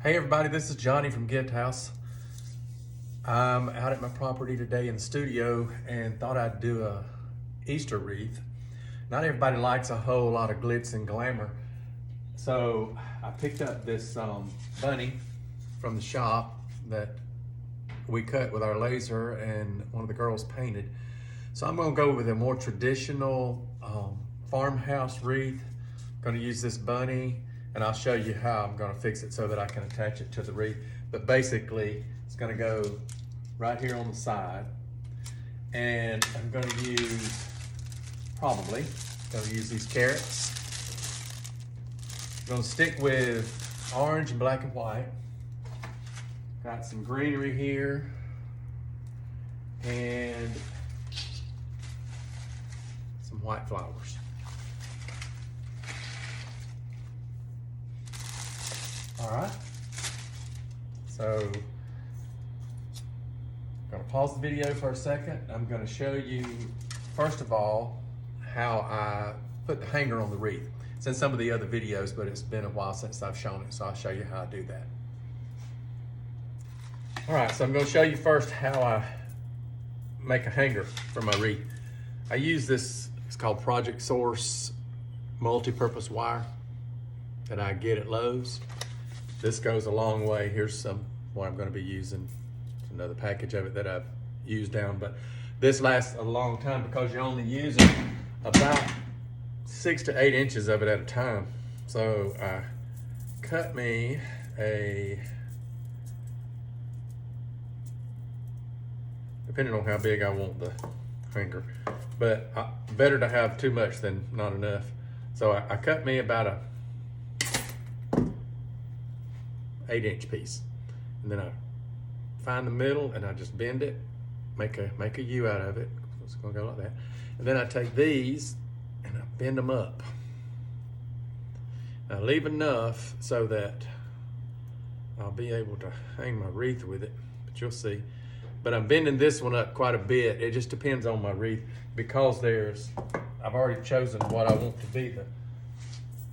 Hey everybody, this is Johnny from Gift House. I'm out at my property today in the studio and thought I'd do a Easter wreath. Not everybody likes a whole lot of glitz and glamour. So I picked up this bunny from the shop that we cut with our laser and one of the girls painted. So I'm gonna go with a more traditional farmhouse wreath. I'm gonna use this bunny and I'll show you how I'm gonna fix it so that I can attach it to the wreath. But basically, it's gonna go right here on the side. And I'm gonna use these carrots. I'm gonna stick with orange and black and white. Got some greenery here. And some white flowers. All right, so I'm gonna pause the video for a second. I'm gonna show you, first of all, how I put the hanger on the wreath. It's in some of the other videos, but it's been a while since I've shown it, so I'll show you how I do that. All right, so I'm gonna show you first how I make a hanger for my wreath. I use this, it's called Project Source multi-purpose wire that I get at Lowe's. This goes a long way. Here's some what I'm going to be using. Another package of it that I've used down, but this lasts a long time because you're only using about 6 to 8 inches of it at a time. So I cut me depending on how big I want the hanger, but better to have too much than not enough. So I cut me about a 8-inch piece, and then I find the middle and I just bend it, make a U out of it. It's gonna go like that. And then I take these and I bend them up. I leave enough so that I'll be able to hang my wreath with it, but you'll see. But I'm bending this one up quite a bit. It just depends on my wreath because I've already chosen what I want to be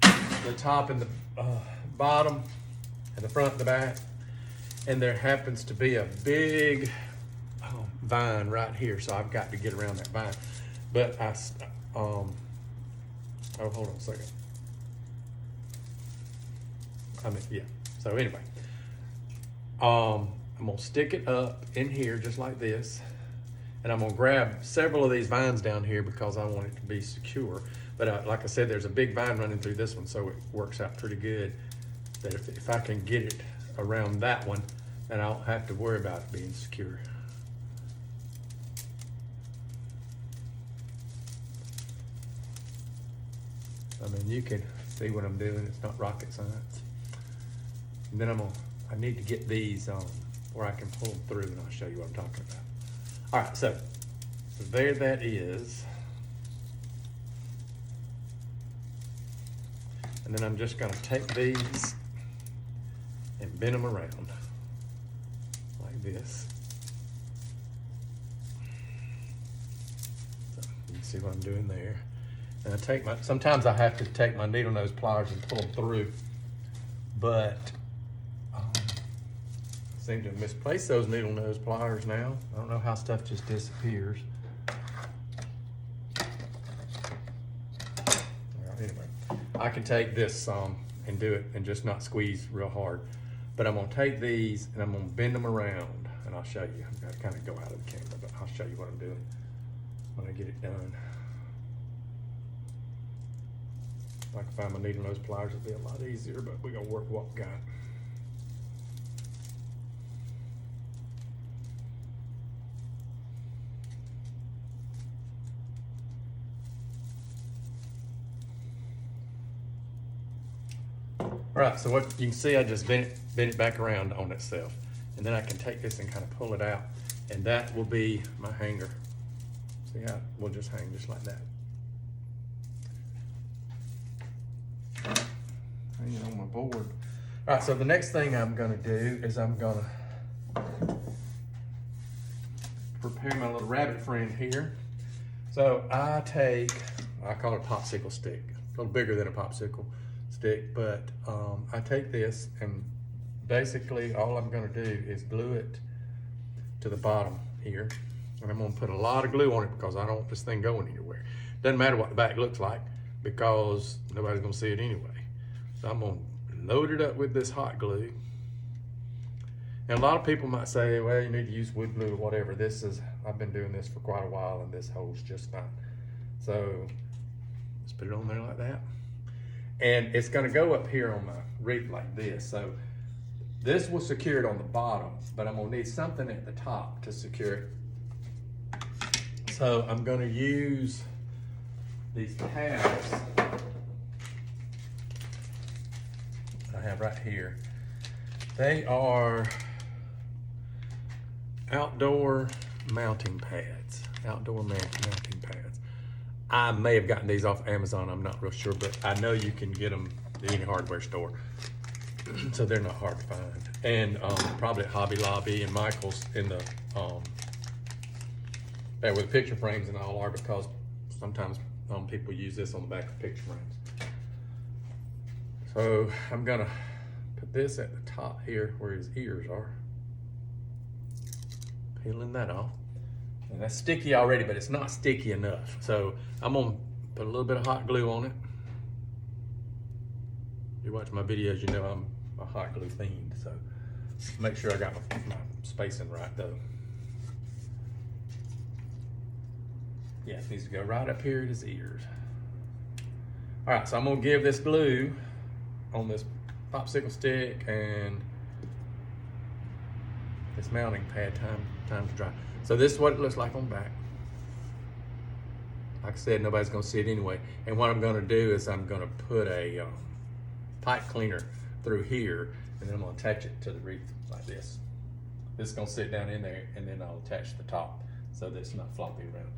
the top and the bottom and the front and the back. And there happens to be a big vine right here, so I've got to get around that vine. But hold on a second. So anyway, I'm gonna stick it up in here just like this, and I'm gonna grab several of these vines down here because I want it to be secure. But like I said, there's a big vine running through this one, so it works out pretty good that if I can get it around that one, then I don't have to worry about it being secure. I mean, you can see what I'm doing. It's not rocket science. And then I need to get these where I can pull them through, and I'll show you what I'm talking about. All right, so there that is. And then I'm just gonna take these and bend them around like this. So you can see what I'm doing there. And sometimes I have to take my needle nose pliers and pull them through, but I seem to have misplaced those needle nose pliers now. I don't know how stuff just disappears. Well, anyway, I can take this and do it and just not squeeze real hard. But I'm gonna take these and I'm gonna bend them around, and I'll show you. I'm gonna kind of go out of the camera, but I'll show you what I'm doing when I get it done. If I can find my needle nose pliers, it'll be a lot easier, but we're gonna work what we got. All right, so what you can see, I just bent it back around on itself. And then I can take this and kind of pull it out, and that will be my hanger. See how we'll just hang just like that. Hang it on my board. All right, so the next thing I'm gonna do is I'm gonna prepare my little rabbit friend here. So I call it a popsicle stick, a little bigger than a popsicle stick, but I take this and basically all I'm gonna do is glue it to the bottom here. And I'm gonna put a lot of glue on it because I don't want this thing going anywhere. Doesn't matter what the back looks like because nobody's gonna see it anyway. So I'm gonna load it up with this hot glue. And a lot of people might say, well, you need to use wood glue or whatever. I've been doing this for quite a while and this holds just fine. So let's put it on there like that. And it's gonna go up here on my wreath like this. So this will secure it on the bottom, but I'm gonna need something at the top to secure it. So I'm gonna use these tabs I have right here. They are outdoor mounting pads, mounting pads. I may have gotten these off Amazon, I'm not real sure, but I know you can get them at any hardware store. So they're not hard to find. And probably at Hobby Lobby and Michael's in the, where the picture frames and all are, because sometimes people use this on the back of picture frames. So I'm gonna put this at the top here where his ears are. Peeling that off. And that's sticky already, but it's not sticky enough. So I'm gonna put a little bit of hot glue on it. If you watch my videos, you know I'm a hot glue fiend. So make sure I got my spacing right though. Yeah, it needs to go right up here at his ears. All right, so I'm gonna give this glue on this popsicle stick and this mounting pad time to dry. So this is what it looks like on back. Like I said, nobody's gonna see it anyway. And what I'm gonna do is I'm gonna put a pipe cleaner through here, and then I'm gonna attach it to the wreath like this. This is gonna sit down in there, and then I'll attach the top so that it's not flopping around.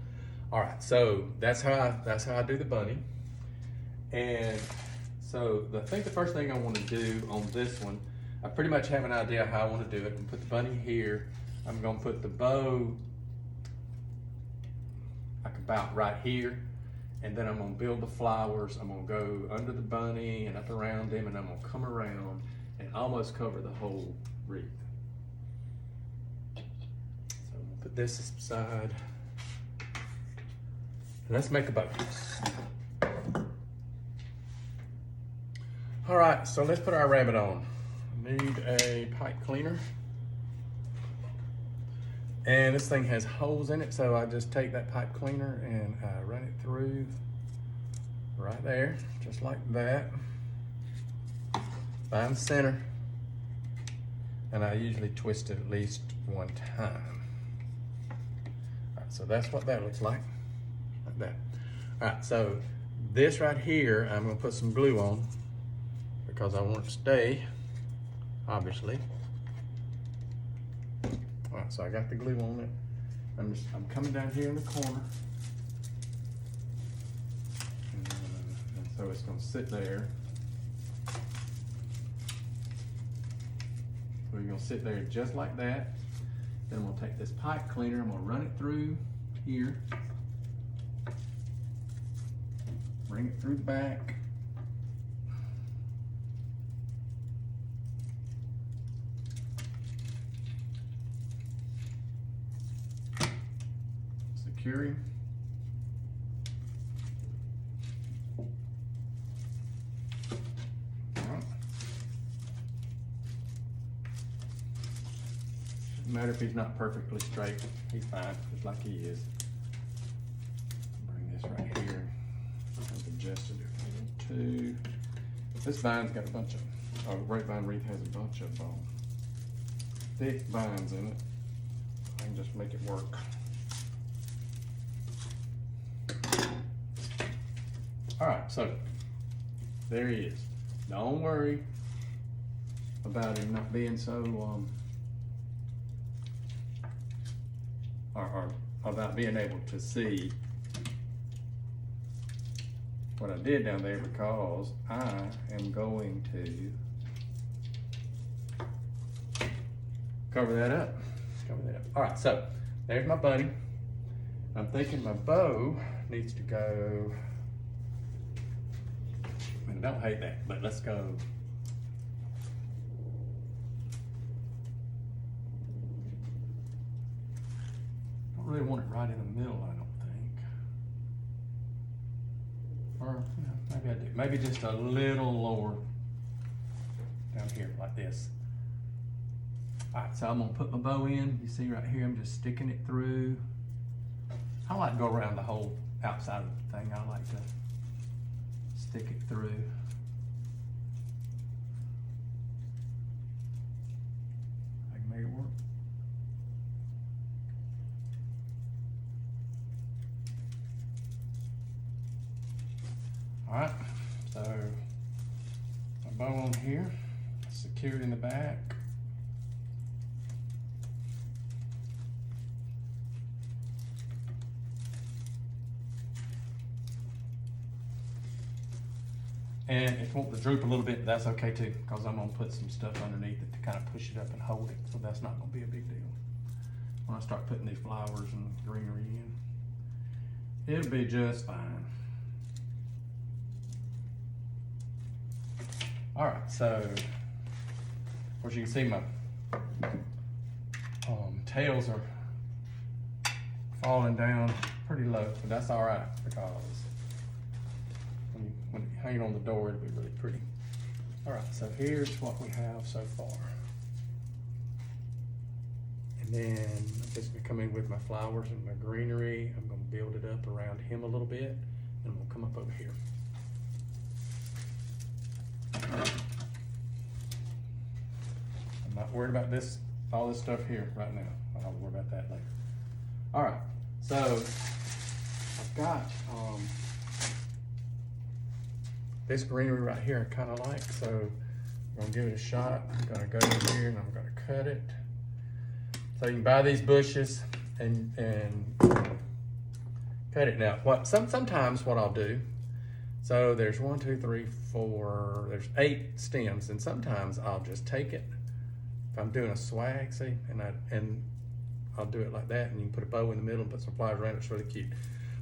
All right, so that's how I do the bunny. And so I think the first thing I want to do on this one, I pretty much have an idea how I want to do it. I'm gonna put the bunny here. I'm gonna put the bow like about right here, and then I'm gonna build the flowers. I'm gonna go under the bunny and up around him, and I'm gonna come around and almost cover the whole wreath. So I'm gonna put this aside. And let's make a bow. All right, so let's put our rabbit on. Need a pipe cleaner. And this thing has holes in it, so I just take that pipe cleaner and I run it through right there, just like that. Find the center. And I usually twist it at least one time. All right, so that's what that looks like that. All right, so this right here, I'm gonna put some glue on because I want it to stay, obviously. All right, so I got the glue on it. I'm coming down here in the corner. And so it's gonna sit there. So you're gonna sit there just like that. Then I'm gonna take this pipe cleaner, I'm gonna run it through here. Bring it through the back. Secure him. Doesn't matter if he's not perfectly straight. He's fine, just like he is. Bring this right here. I've adjusted it a little too. This vine's got a bunch of, grapevine wreath has a bunch of thick vines in it. I can just make it work. All right, so there he is. Don't worry about him not being so, or about being able to see what I did down there, because I am going to cover that up. All right, so there's my bunny. I'm thinking my bow needs to go, I don't hate that, but let's go really want it right in the middle, I don't think. Or, maybe I do. Maybe just a little lower down here, like this. All right, so I'm gonna put my bow in. You see right here, I'm just sticking it through. I like to go around the whole outside of the thing. I like to stick it through. I can make it work. All right, so my bow on here, secured in the back. And if you want to droop a little bit, that's okay too, because I'm gonna put some stuff underneath it to kind of push it up and hold it, so that's not gonna be a big deal. When I start putting these flowers and greenery in, it'll be just fine. All right, so of course you can see my tails are falling down pretty low, but that's all right because when you hang it on the door, it'll be really pretty. All right, so here's what we have so far. And then I'm just gonna come in with my flowers and my greenery. I'm gonna build it up around him a little bit, and I'm gonna come up over here. I'm not worried about this, all this stuff here right now. I'll worry about that later. All right, so I've got this greenery right here I kind of like, so I'm gonna give it a shot. I'm gonna go in here and I'm gonna cut it. So you can buy these bushes and cut it. Now, sometimes what I'll do, so there's 1, 2, 3, 4, there's 8 stems, and sometimes I'll just take it. If I'm doing a swag, see, and I'll do it like that, and you can put a bow in the middle and put some flowers around it. It's really cute.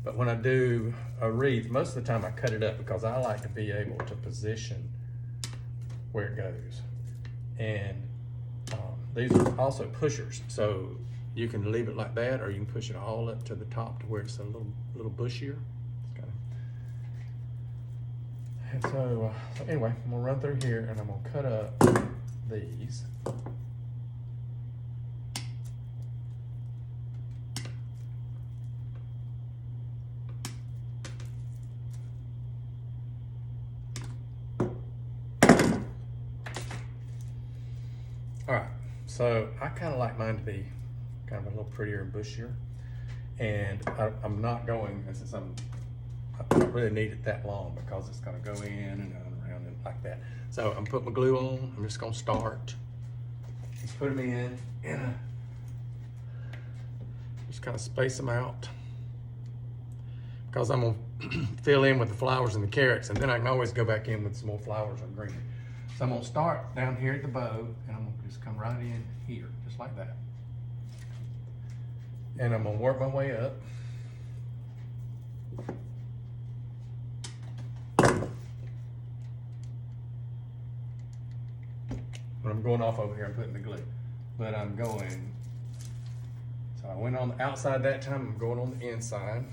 But when I do a wreath, most of the time I cut it up because I like to be able to position where it goes. And these are also pushers, so you can leave it like that, or you can push it all up to the top to where it's a little bushier. And so anyway, I'm gonna run through here and I'm gonna cut up these. All right, so I kind of like mine to be kind of a little prettier and bushier. And I'm not going, since I don't really need it that long because it's gonna go in and around it like that. So I'm putting my glue on. I'm just gonna start. Just put them in and just kind of space them out because I'm gonna fill in with the flowers and the carrots, and then I can always go back in with some more flowers or greenery. So I'm gonna start down here at the bow, and I'm gonna just come right in here, just like that. And I'm gonna work my way up. But I'm going off over here, I'm putting the glue. But I'm going, so I went on the outside that time, I'm going on the inside.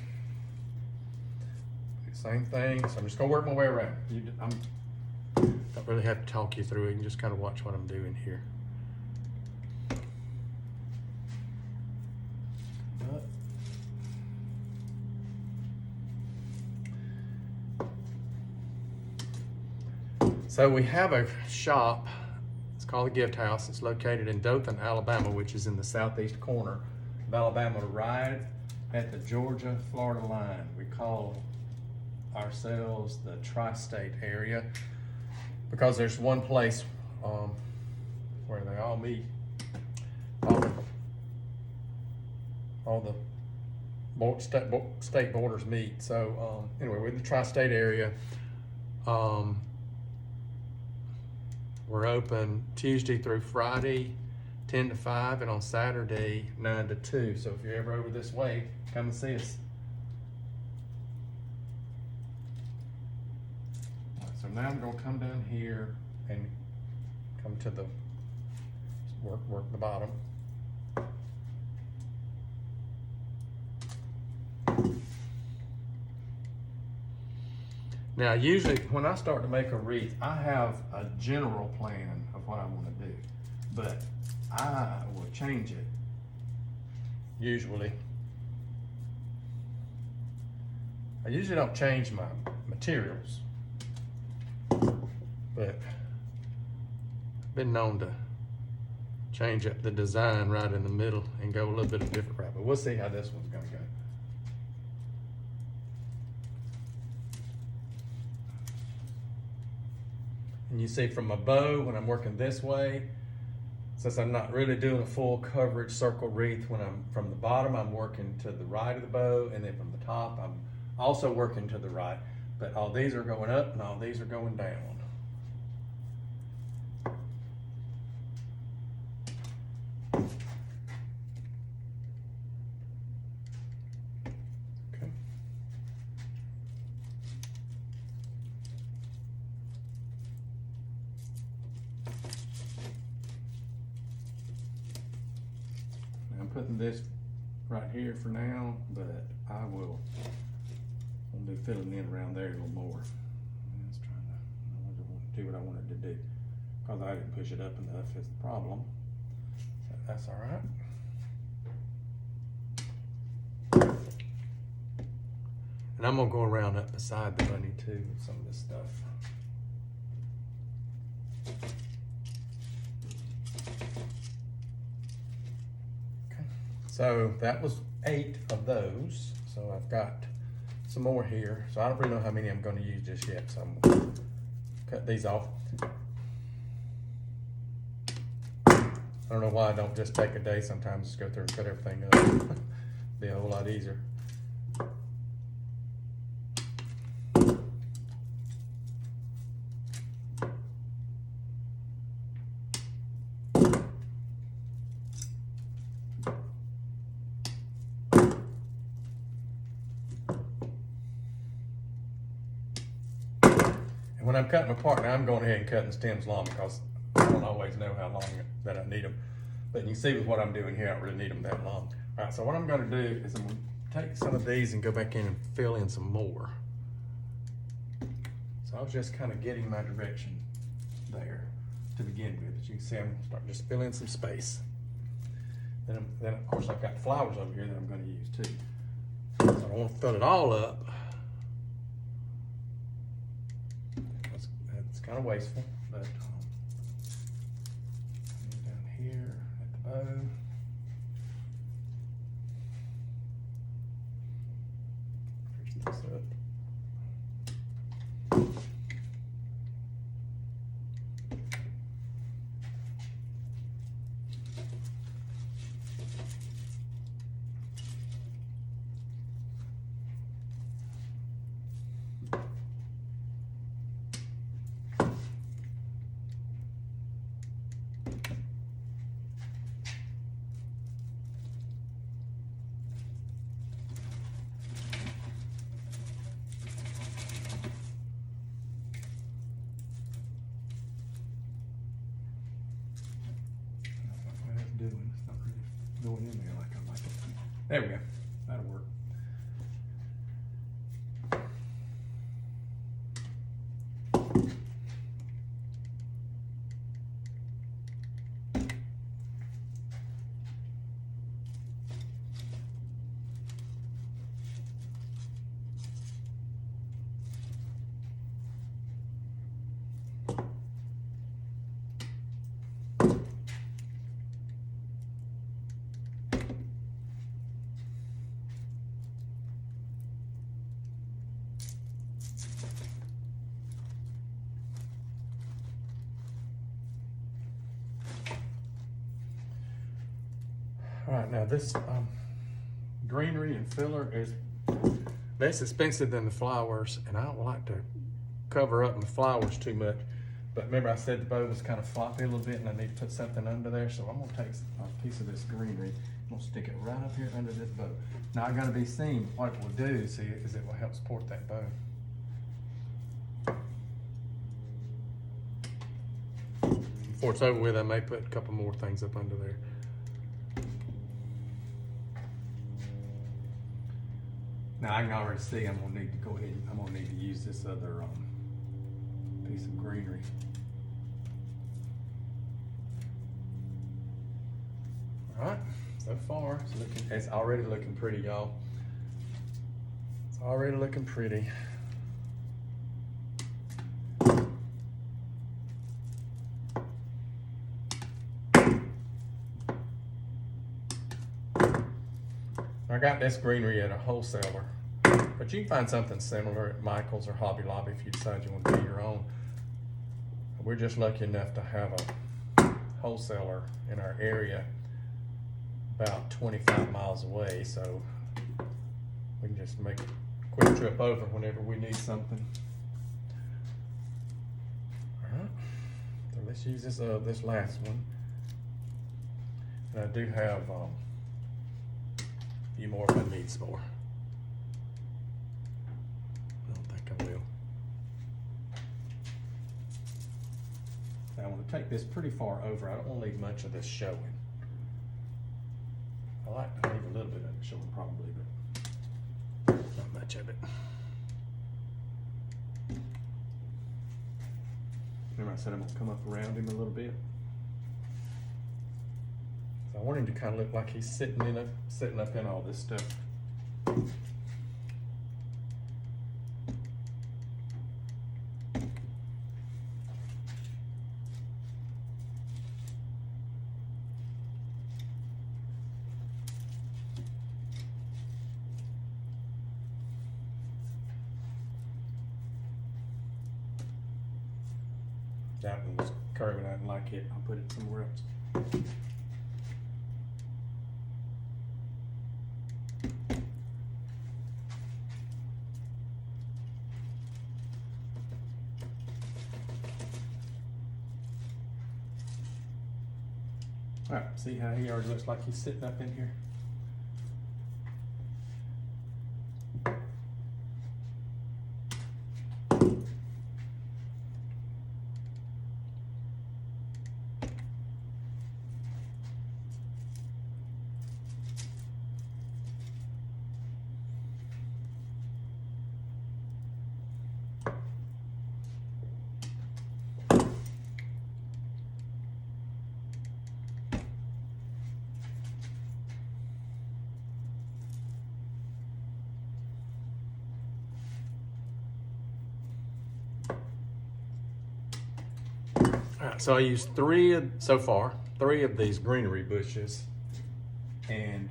Same thing, so I'm just gonna work my way around. Don't really have to talk you through it, you can just kind of watch what I'm doing here. So we have a shop, it's called the Gift House. It's located in Dothan, Alabama, which is in the southeast corner of Alabama, right at the Georgia-Florida line. We call ourselves the tri-state area because there's one place where they all meet, all the state borders meet. So anyway, we're in the tri-state area. We're open Tuesday through Friday, 10 to 5, and on Saturday, 9 to 2. So if you're ever over this way, come and see us. So now I'm gonna come down here and come to the, work the bottom. Now, usually when I start to make a wreath, I have a general plan of what I want to do, but I will change it usually. I usually don't change my materials, but I've been known to change up the design right in the middle and go a little bit of a different route, but we'll see how this one's gonna go. And you see from my bow, when I'm working this way, since I'm not really doing a full coverage circle wreath, when I'm from the bottom, I'm working to the right of the bow, and then from the top, I'm also working to the right, but all these are going up and all these are going down. Okay. Now I'm putting this right here for now, but I will be filling in around there a little more. It's trying to do what I wanted to do, because I didn't push it up enough is the problem. But that's all right. And I'm gonna go around up beside the bunny too with some of this stuff. Okay. So that was 8 of those. So I've got some more here. So I don't really know how many I'm going to use just yet, so I'm going to cut these off. I don't know why I don't just take a day sometimes, just go through and cut everything up. Be a whole lot easier. When I'm cutting apart, now I'm going ahead and cutting stems long because I don't always know how long that I need them. But you can see with what I'm doing here, I don't really need them that long. All right, so what I'm going to do is I'm going to take some of these and go back in and fill in some more. So I was just kind of getting my direction there to begin with. As you can see, I'm going to start just filling in some space. Then of course I've got flowers over here that I'm going to use too. So I don't want to fill it all up. It's kind of wasteful, but down here at the bow. Fix this up. It's not really going in there like I like it. There we go. That'll work. All right, now this greenery and filler is less expensive than the flowers, and I don't like to cover up my flowers too much. But remember I said the bow was kind of floppy a little bit and I need to put something under there, so I'm gonna take a piece of this greenery, I'm gonna stick it right up here under this bow. Now I gotta be seen, what it will do, see, is it will help support that bow. Before it's over with, I may put a couple more things up under there. Now I can already see I'm gonna need to go ahead. I'm gonna need to use this other piece of greenery. All right, so far it's already looking pretty, y'all. It's already looking pretty. I got this greenery at a wholesaler, but you can find something similar at Michael's or Hobby Lobby if you decide you want to do your own. We're just lucky enough to have a wholesaler in our area about 25 miles away, so we can just make a quick trip over whenever we need something. All right, so let's use this last one. And I do have a few more if I need some more. I don't think I will. Now I want to take this pretty far over. I don't want to leave much of this showing. I like to leave a little bit of it showing probably, but not much of it. Remember I said I'm going to come up around him a little bit? So I want him to kind of look like he's sitting up in all this stuff. That one was curving. I didn't like it. I'll put it somewhere else. All right, see how he already looks like he's sitting up in here? All right, so I used three of these greenery bushes, and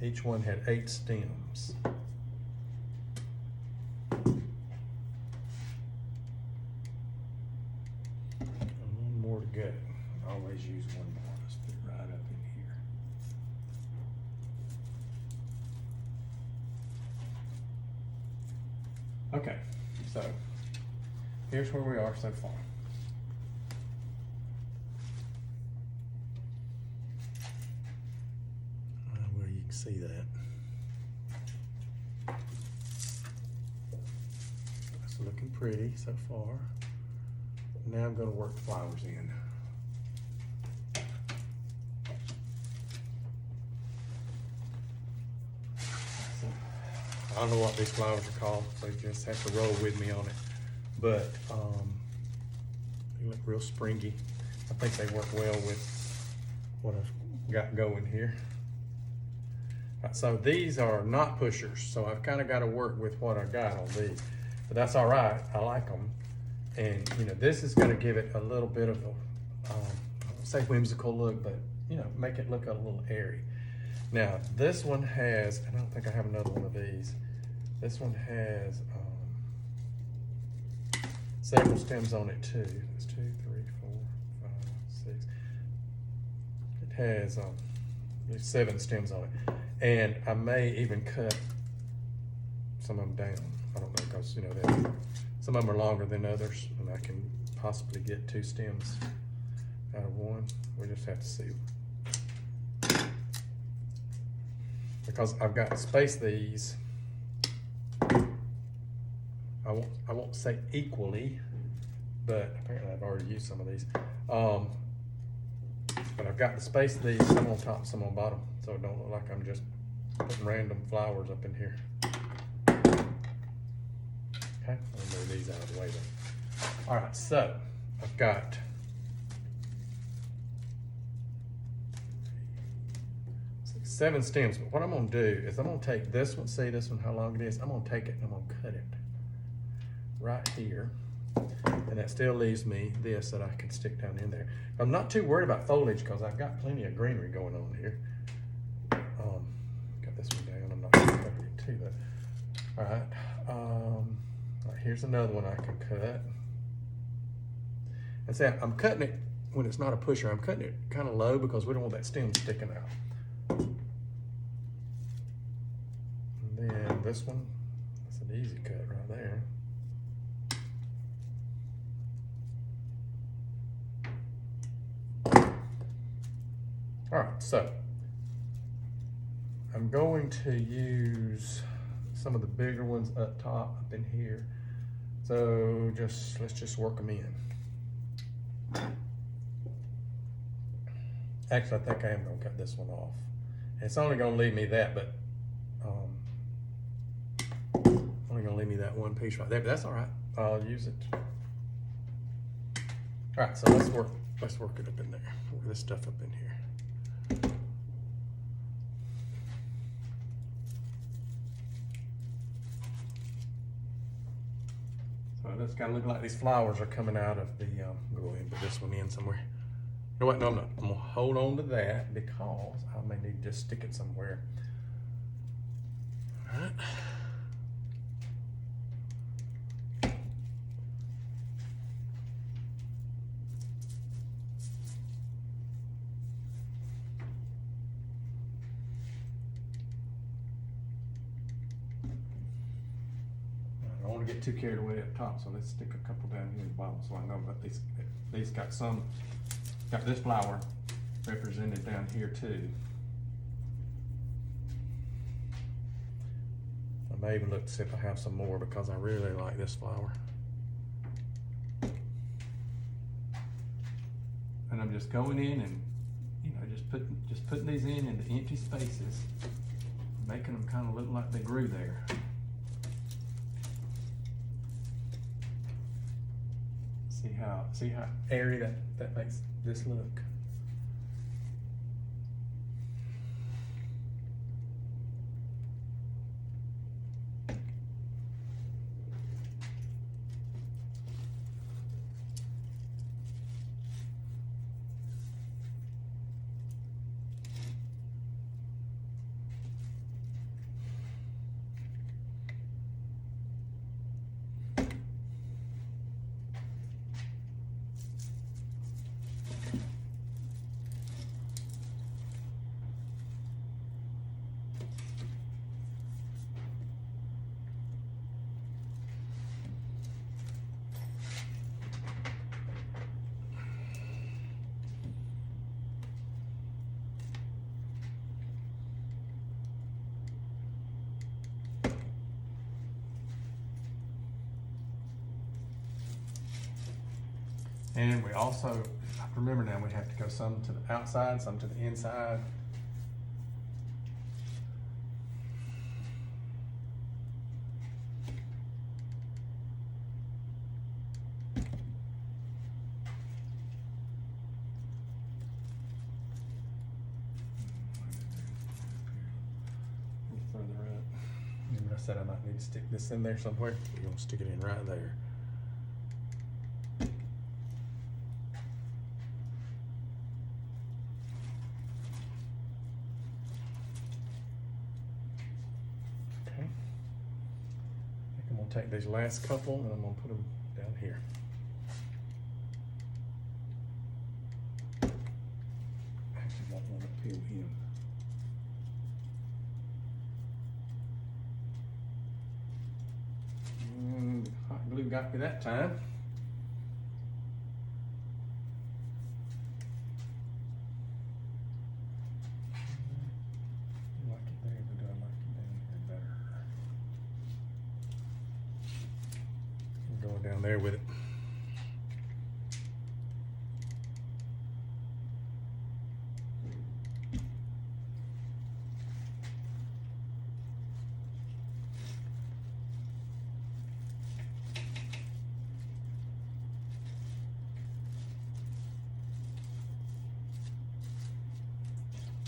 each one had 8 stems. And one more to go. I always use one more. Let's put it right up in here. Okay, so here's where we are so far. Well, you can see that. It's looking pretty so far. Now I'm going to work the flowers in. I don't know what these flowers are called, so you just have to roll with me on it. But they look real springy. I think they work well with what I've got going here. So these are not pushers, so I've kind of got to work with what I got on these. But that's all right, I like them. And you know, this is going to give it a little bit of a, I won't say whimsical look, but you know, make it look a little airy. Now this one has, and I don't think I have another one of these. This one has several stems on it too. There's 2, 3, 4, 5, 6. It has 7 stems on it. And I may even cut some of them down. I don't know, because you know, some of them are longer than others, and I can possibly get 2 stems out of one. We just have to see. Because I've got to space these, I won't say equally, but apparently I've already used some of these. But I've got to space these, some on top, some on bottom, so it don't look like I'm just putting random flowers up in here. Okay, I'll move these out of the way then. All right, so I've got seven stems, but what I'm gonna do is I'm gonna take this one, see this one, how long it is? I'm gonna take it and I'm gonna cut it right here. And that still leaves me this that I can stick down in there. I'm not too worried about foliage because I've got plenty of greenery going on here. Got this one down, I'm not gonna cut it too though. All right, all right, here's another one I can cut. And see, I'm cutting it when it's not a pusher. I'm cutting it kind of low because we don't want that stem sticking out. And then this one, that's an easy cut right there. All right, so I'm going to use some of the bigger ones up top, up in here. So let's just work them in. Actually, I think I am gonna cut this one off. It's only gonna leave me that, but only gonna leave me that one piece right there, but that's all right. I'll use it. All right, so let's work it up in there. Work this stuff up in here. So it's kind of looking like these flowers are coming out of the, go ahead and put this one in somewhere. You know what, no, I'm not. I'm gonna hold on to that because I may need to just stick it somewhere. All right. I don't want to get too carried away up top, so let's stick a couple down here at the bottom so I know that these got this flower represented down here too. I may even look to see if I have some more because I really like this flower. And I'm just going in and, you know, just putting these in the empty spaces, making them kind of look like they grew there. See how airy that makes this look. And we also, remember now, we have to go some to the outside, some to the inside. Further up. Remember I said I might need to stick this in there somewhere? We're gonna stick it in right there. Take these last couple and I'm gonna put them down here. Actually, I want to peel in. And hot glue got me that time. I like it there, but do I like it down here better? Going down there with it.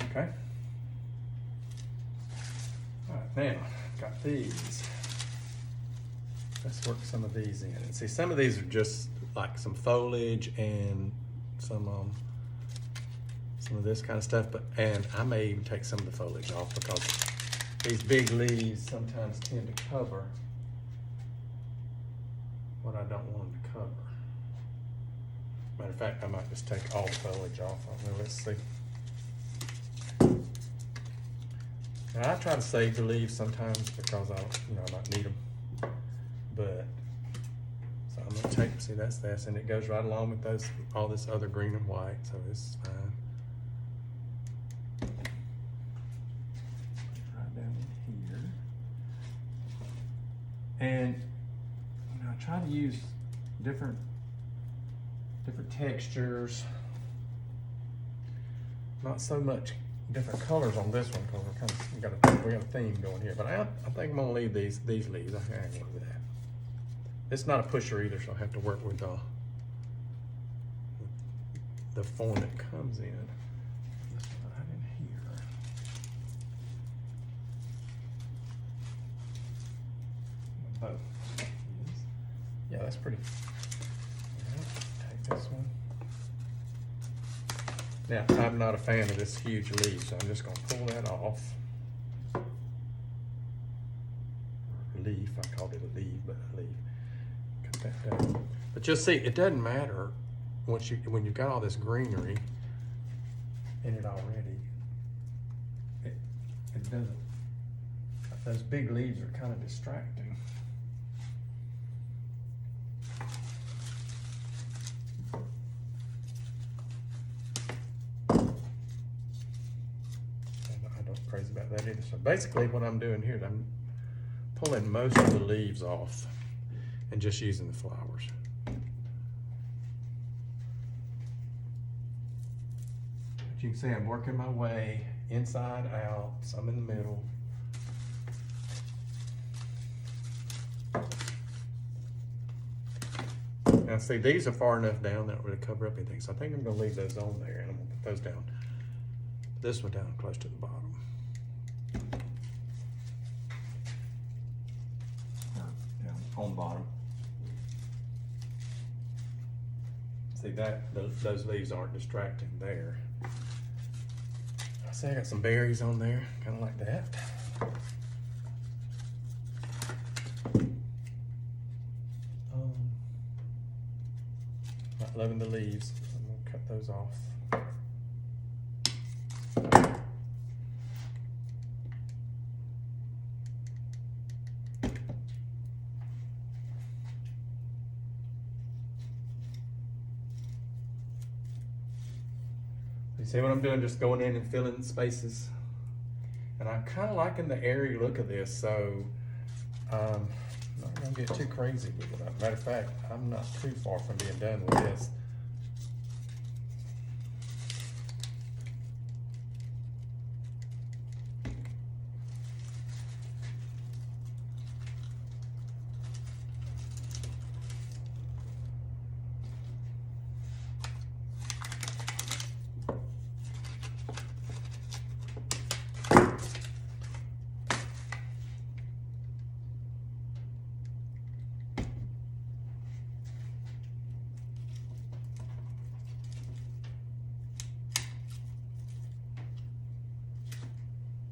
Okay. All right, now got these. Let's work some of these in. And see, some of these are just like some foliage and some of this kind of stuff, and I may even take some of the foliage off because these big leaves sometimes tend to cover what I don't want them to cover. Matter of fact, I might just take all the foliage off. I don't know, let's see. Now I try to save the leaves sometimes because I might need them. But so I'm gonna take, see that's this, and it goes right along with all this other green and white, so this is fine. Right down in here. And I try to use different textures. Not so much different colors on this one because we got a theme going here. But I think I'm gonna leave these leaves. I think I'm gonna leave that. It's not a pusher either, so I have to work with the form that comes in. This one right in here. Both. Yeah, that's pretty. Take this one. Now, I'm not a fan of this huge leaf, so I'm just gonna pull that off. Leaf, I called it a leaf, but a leaf. Cut that down. But you'll see, it doesn't matter when you've got all this greenery in it already. It doesn't. Those big leaves are kind of distracting. Crazy about that either. So basically what I'm doing here is I'm pulling most of the leaves off and just using the flowers. But you can see I'm working my way inside out, some in the middle. Now see, these are far enough down that would cover up anything. So I think I'm gonna leave those on there and I'm gonna put those down. This one down close to the bottom. On bottom. See that those leaves aren't distracting there. See, I got some berries on there, kind of like that. Not loving the leaves. I'm gonna cut those off. You see what I'm doing? Just going in and filling spaces. And I'm kind of liking the airy look of this, so I'm not gonna get too crazy with it. Matter of fact, I'm not too far from being done with this.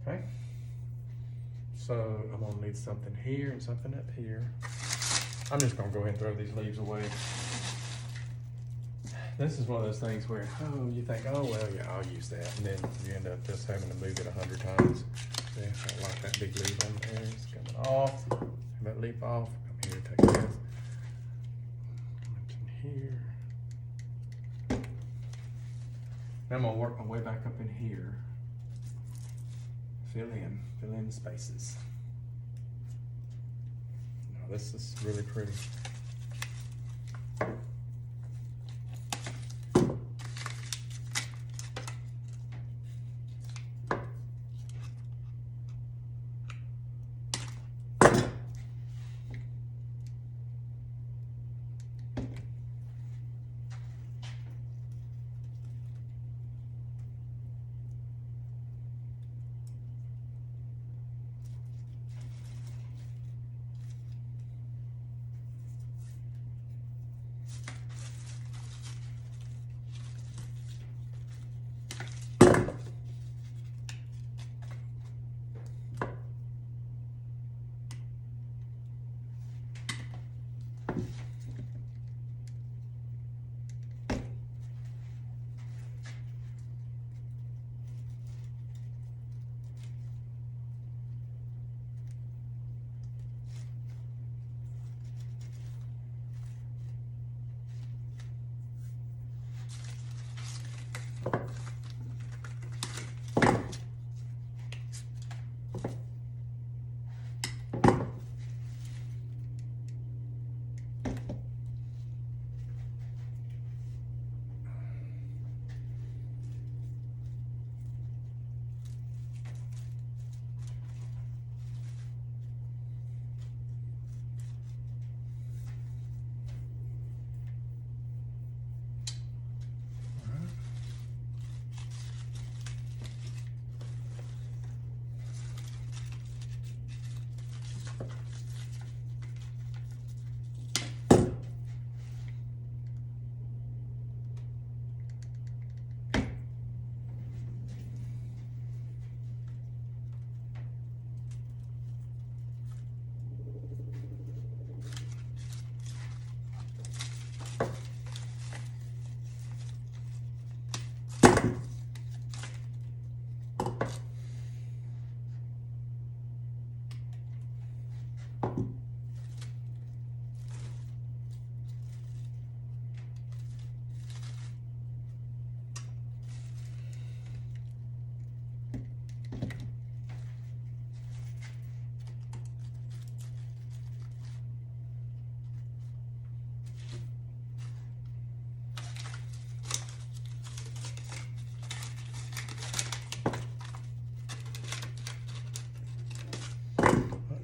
Okay, so I'm gonna need something here and something up here. I'm just gonna go ahead and throw these leaves away. This is one of those things where, you think, oh, well, yeah, I'll use that. And then you end up just having to move it 100 times. See, I like that big leaf on there. It's coming off. Have that leaf off. Come here, take this. Come in here. Now I'm gonna work my way back up in here. Fill in the spaces. Now this is really pretty.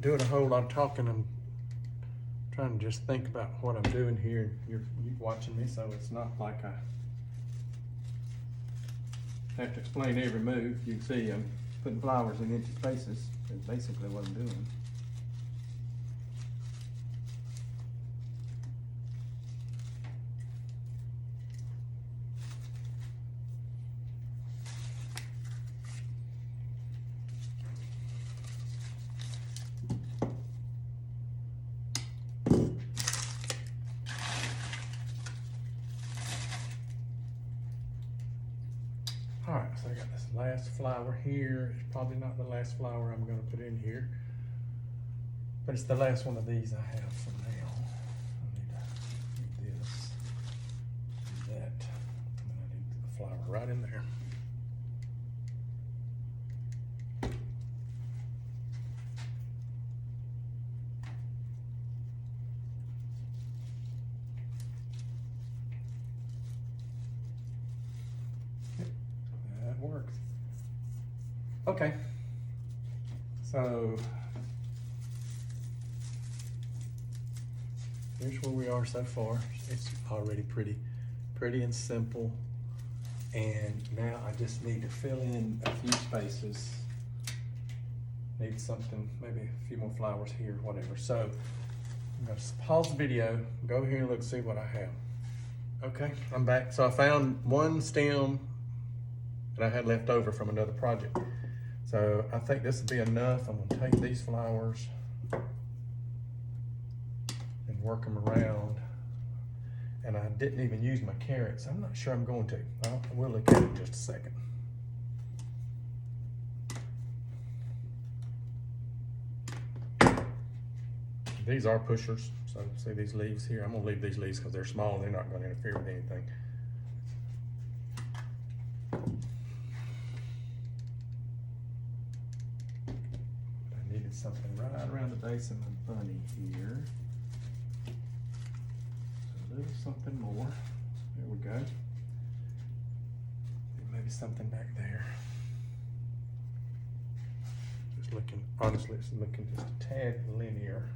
Doing a whole lot of talking. I'm trying to just think about what I'm doing here. You're watching me, so it's not like I have to explain every move. You can see I'm putting flowers in empty spaces. That's basically what I'm doing. All right, so I got this last flower here. It's probably not the last flower I'm going to put in here, but it's the last one of these I have for now. I need to do this, do that, and then I need the flower right in there. Works. Okay, so here's where we are so far. It's already pretty and simple, and now I just need to fill in a few spaces. Need something, maybe a few more flowers here, whatever. So I'm gonna pause the video, go here and look, see what I have. Okay, I'm back. So I found one stem that I had left over from another project. So I think this will be enough. I'm gonna take these flowers and work them around. And I didn't even use my carrots. I'm not sure I'm going to. We'll look at it in just a second. These are pushers. So see these leaves here? I'm gonna leave these leaves because they're small and they're not gonna interfere with anything. Something right around the base of my bunny here. So a little something more. There we go. And maybe something back there. Just looking, honestly, it's looking just a tad linear.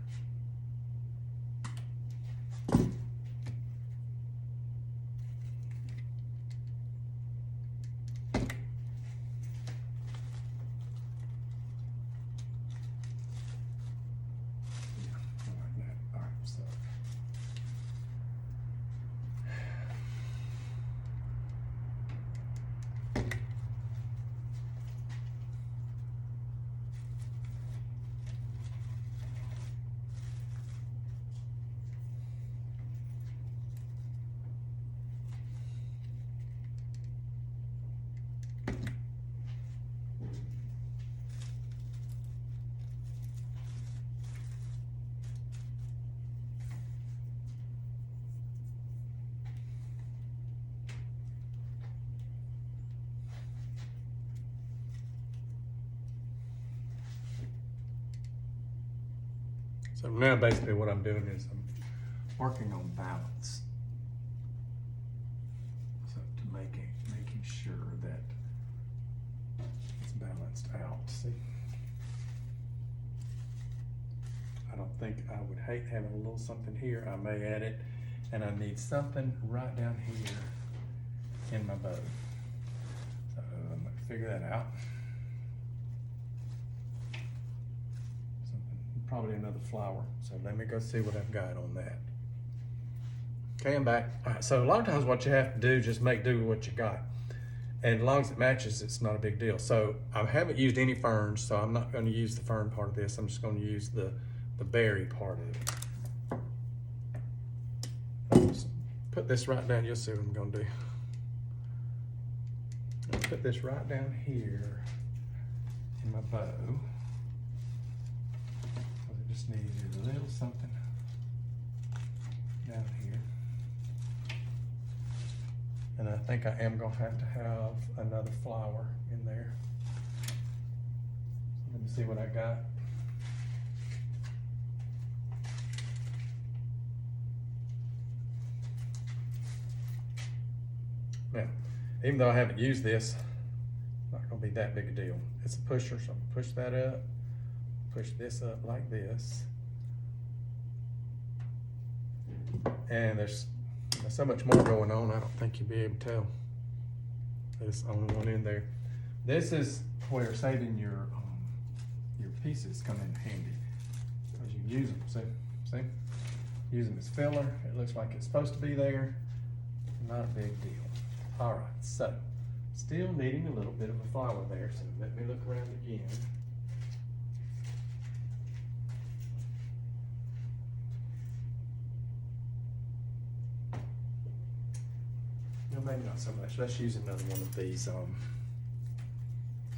So now basically what I'm doing is I'm working on balance. So to making sure that it's balanced out. See? I don't think I would hate having a little something here. I may add it, and I need something right down here in my bow. So I'm gonna figure that out. Probably another flower. So let me go see what I've got on that. Okay, I'm back. All right, so a lot of times what you have to do, just make do with what you got. And as long as it matches, it's not a big deal. So I haven't used any ferns, so I'm not gonna use the fern part of this. I'm just gonna use the berry part of it. I'll just put this right down, you'll see what I'm gonna do. I'll put this right down here in my bow. Just need a little something down here. And I think I am gonna have to have another flower in there. So let me see what I got. Now, even though I haven't used this, it's not gonna be that big a deal. It's a pusher, so I'm gonna push that up. Push this up like this. And there's so much more going on, I don't think you'll be able to tell. There's only one in there. This is where saving your pieces come in handy. Because you can use them, see? Use them as filler. It looks like it's supposed to be there. Not a big deal. All right, so still needing a little bit of a flower there, so let me look around again. Maybe not so much. Let's use another one of these.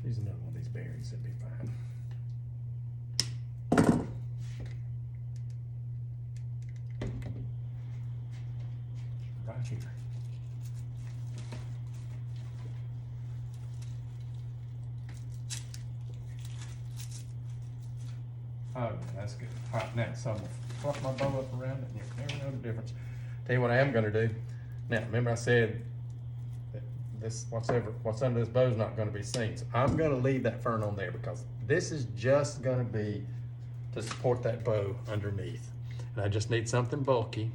Use another one of these berries. It'd be fine. Right here. Oh, that's good. All right, now so I'm gonna fluff my bow up around it, and you'll never know the difference. Tell you what I am gonna do. Now, remember I said this what's under this bow is not going to be seen. So I'm going to leave that fern on there because this is just going to be to support that bow underneath. And I just need something bulky.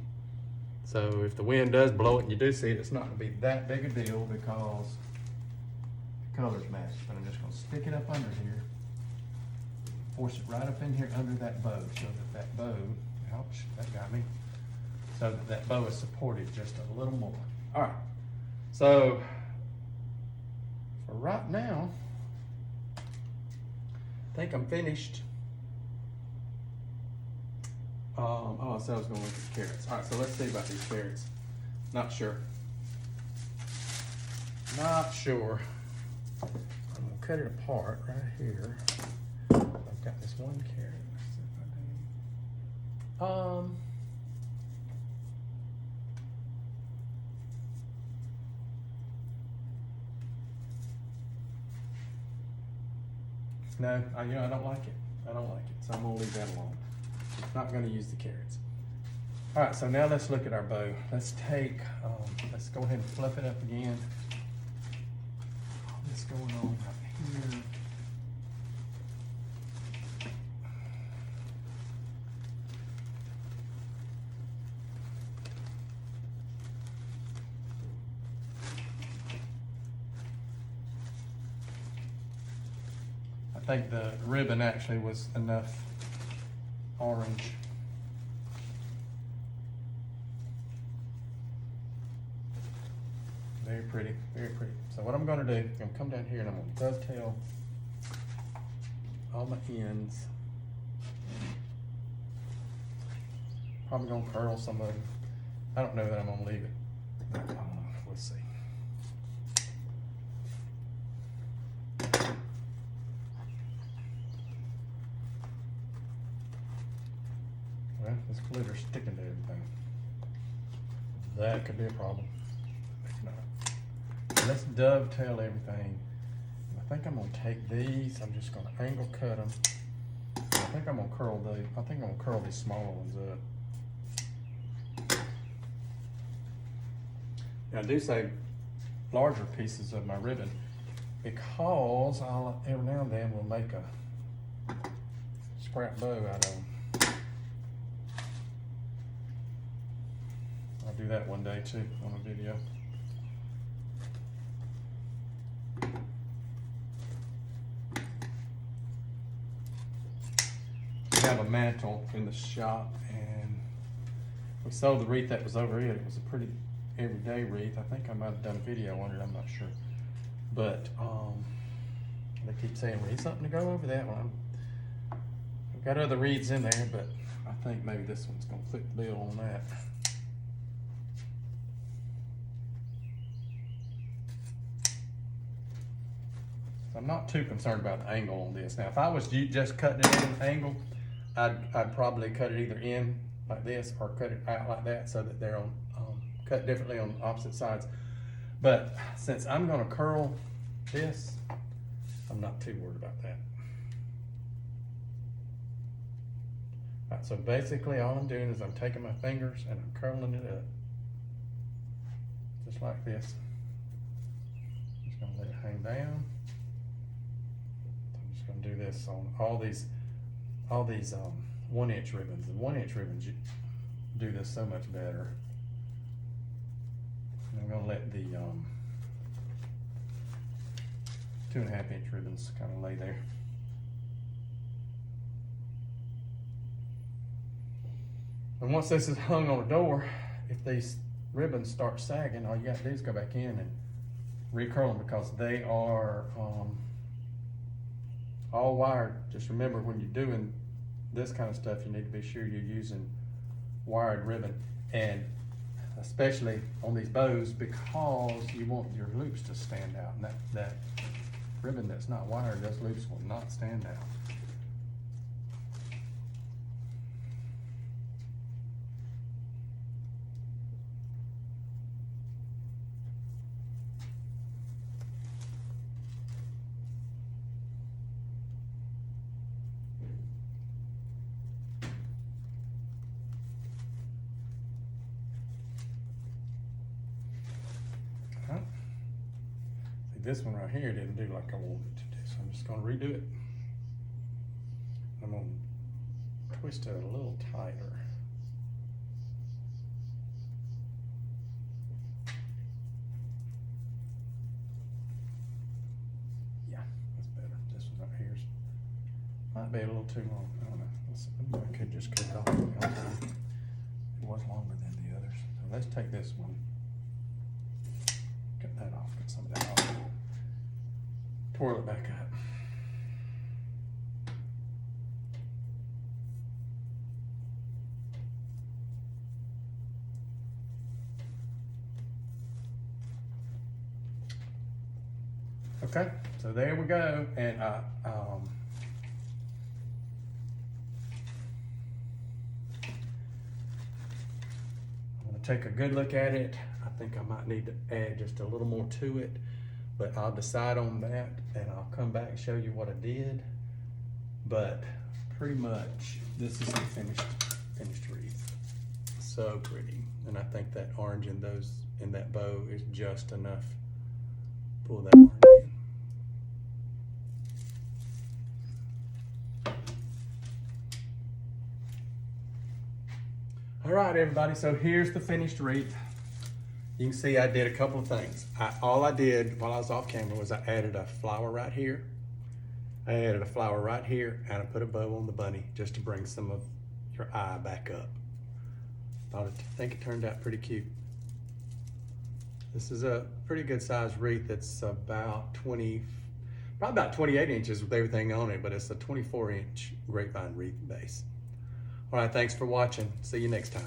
So if the wind does blow it and you do see it, it's not going to be that big a deal because the colors match. But I'm just going to stick it up under here, force it right up in here under that bow so that bow, ouch, that got me, so that bow is supported just a little more. All right, so for right now, I think I'm finished. Oh, so I was going to look at the carrots. All right, so let's see about these carrots. Not sure. Not sure. I'm going to cut it apart right here. I've got this one carrot. Let's see if I do. No, I don't like it. I don't like it, so I'm gonna leave that alone. Not gonna use the carrots. All right, so now let's look at our bow. Let's take, let's go ahead and fluff it up again. All this going on right here. I think the ribbon actually was enough orange. Very pretty, very pretty. So what I'm gonna do, I'm gonna come down here and I'm gonna dovetail all my ends. Probably gonna curl some of them. I don't know that I'm gonna leave it. We'll see. Well, this glitter's sticking to everything. That could be a problem. Maybe not. Let's dovetail everything. I think I'm gonna take these, I'm just gonna angle cut them think I'm gonna curl these smaller ones up. Now I do say larger pieces of my ribbon because I'll every now and then we'll make a scrap bow out of them. I'll do that one day too on a video. We have a mantle in the shop and we sold the wreath that was over it. It was a pretty everyday wreath. I think I might have done a video on it, I'm not sure. But they keep saying we need something to go over that one. I've got other wreaths in there, but I think maybe this one's gonna fit the bill on that. So I'm not too concerned about the angle on this. Now, if I was just cutting it at an angle, I'd probably cut it either in like this or cut it out like that so that they're on cut differently on opposite sides. But since I'm gonna curl this, I'm not too worried about that. All right, so basically all I'm doing is I'm taking my fingers and I'm curling it up. Just like this. Just gonna let it hang down. I'm just gonna do this on all these 1-inch ribbons. The 1-inch ribbons do this so much better. And I'm gonna let the 2.5-inch ribbons kind of lay there. And once this is hung on a door, if these ribbons start sagging, all you got to do is go back in and recurl them because they are all wired. Just remember when you're doing this kind of stuff, you need to be sure you're using wired ribbon, and especially on these bows because you want your loops to stand out. And that ribbon that's not wired, those loops will not stand out. This one right here didn't do like I wanted it to do, so I'm just gonna redo it. I'm gonna twist it a little tighter. Yeah, that's better. This one right here might be a little too long. I don't know. I could just cut it off. It was longer than the others. So let's take this one. Cut that off. Get some of that off. Twirl it back up. Okay, so there we go. And I'm gonna take a good look at it. I think I might need to add just a little more to it, but I'll decide on that and I'll come back and show you what I did. But pretty much this is the finished wreath. So pretty. And I think that orange in that bow is just enough. Pull that orange in. All right, everybody, so here's the finished wreath. You can see I did a couple of things. All I did while I was off camera was I added a flower right here. I added a flower right here, and I put a bow on the bunny just to bring some of your eye back up. I think it turned out pretty cute. This is a pretty good sized wreath. It's about probably about 28 inches with everything on it, but it's a 24-inch grapevine wreath base. All right, thanks for watching. See you next time.